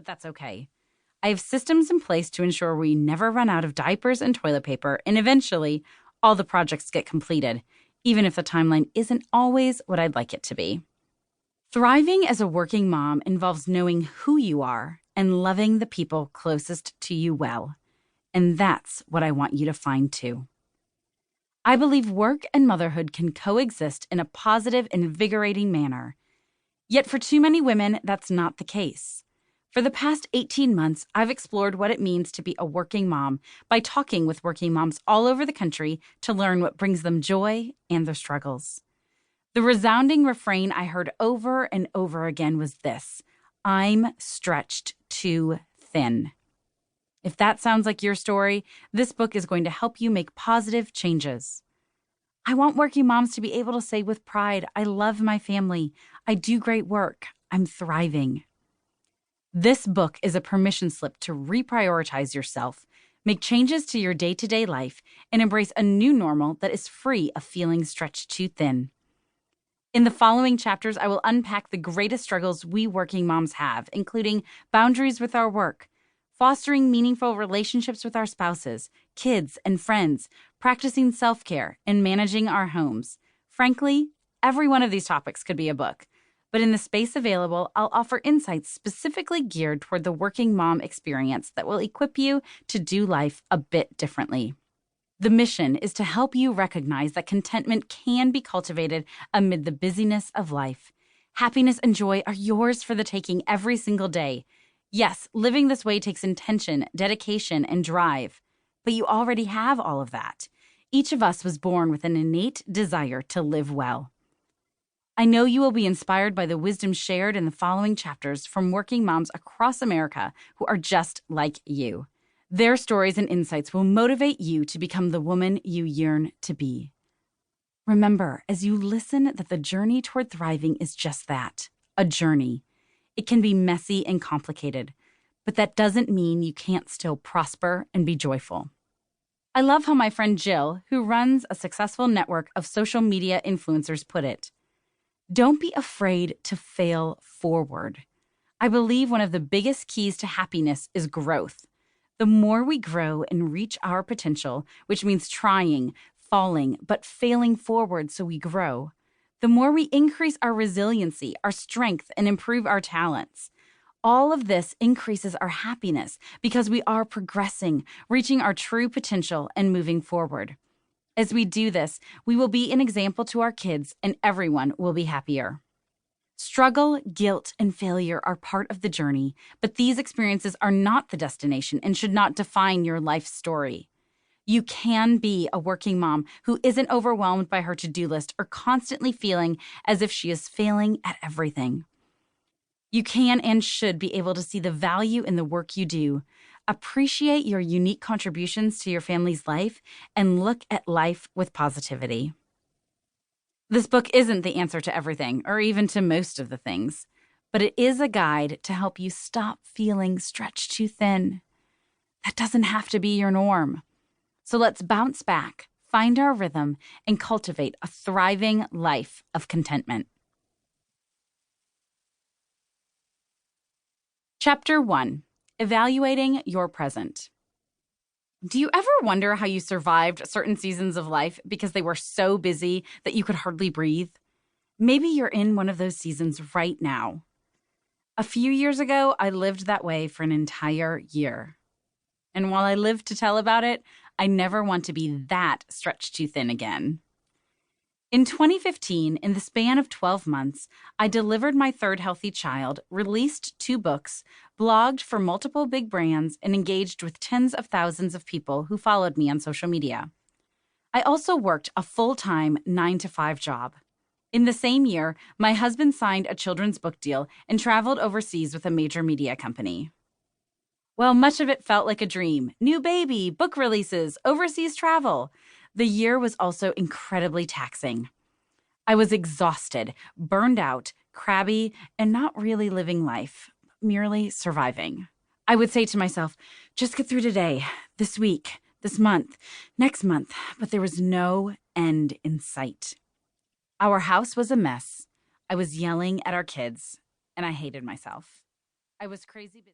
but that's okay. I have systems in place to ensure we never run out of diapers and toilet paper, and eventually, all the projects get completed, even if the timeline isn't always what I'd like it to be. Thriving as a working mom involves knowing who you are and loving the people closest to you well. And that's what I want you to find too. I believe work and motherhood can coexist in a positive, invigorating manner. Yet for too many women, that's not the case. For the past 18 months, I've explored what it means to be a working mom by talking with working moms all over the country to learn what brings them joy and their struggles. The resounding refrain I heard over and over again was this: I'm stretched too thin. If that sounds like your story, this book is going to help you make positive changes. I want working moms to be able to say with pride, I love my family, I do great work, I'm thriving. This book is a permission slip to reprioritize yourself, make changes to your day-to-day life, and embrace a new normal that is free of feeling stretched too thin. In the following chapters, I will unpack the greatest struggles we working moms have, including boundaries with our work, fostering meaningful relationships with our spouses, kids, and friends, practicing self-care, and managing our homes. Frankly, every one of these topics could be a book, but in the space available, I'll offer insights specifically geared toward the working mom experience that will equip you to do life a bit differently. The mission is to help you recognize that contentment can be cultivated amid the busyness of life. Happiness and joy are yours for the taking every single day. Yes, living this way takes intention, dedication, and drive, but you already have all of that. Each of us was born with an innate desire to live well. I know you will be inspired by the wisdom shared in the following chapters from working moms across America who are just like you. Their stories and insights will motivate you to become the woman you yearn to be. Remember, as you listen, that the journey toward thriving is just that, a journey. It can be messy and complicated, but that doesn't mean you can't still prosper and be joyful. I love how my friend Jill, who runs a successful network of social media influencers, put it. Don't be afraid to fail forward. I believe one of the biggest keys to happiness is growth. The more we grow and reach our potential, which means trying, falling, but failing forward so we grow, the more we increase our resiliency, our strength, and improve our talents. All of this increases our happiness because we are progressing, reaching our true potential, and moving forward. As we do this, we will be an example to our kids, and everyone will be happier. Struggle, guilt, and failure are part of the journey, but these experiences are not the destination and should not define your life story. You can be a working mom who isn't overwhelmed by her to-do list or constantly feeling as if she is failing at everything. You can and should be able to see the value in the work you do, appreciate your unique contributions to your family's life, and look at life with positivity. This book isn't the answer to everything, or even to most of the things, but it is a guide to help you stop feeling stretched too thin. That doesn't have to be your norm. So let's bounce back, find our rhythm, and cultivate a thriving life of contentment. Chapter 1. Evaluating your present. Do you ever wonder how you survived certain seasons of life because they were so busy that you could hardly breathe? Maybe you're in one of those seasons right now. A few years ago, I lived that way for an entire year. And while I live to tell about it, I never want to be that stretched too thin again. In 2015, in the span of 12 months, I delivered my third healthy child, released 2 books, blogged for multiple big brands, and engaged with tens of thousands of people who followed me on social media. I also worked a full-time 9-to-5 job. In the same year, my husband signed a children's book deal and traveled overseas with a major media company. Well, much of it felt like a dream. New baby, book releases, overseas travel. The year was also incredibly taxing. I was exhausted, burned out, crabby, and not really living life, merely surviving. I would say to myself, just get through today, this week, this month, next month, but there was no end in sight. Our house was a mess. I was yelling at our kids, and I hated myself. I was crazy busy.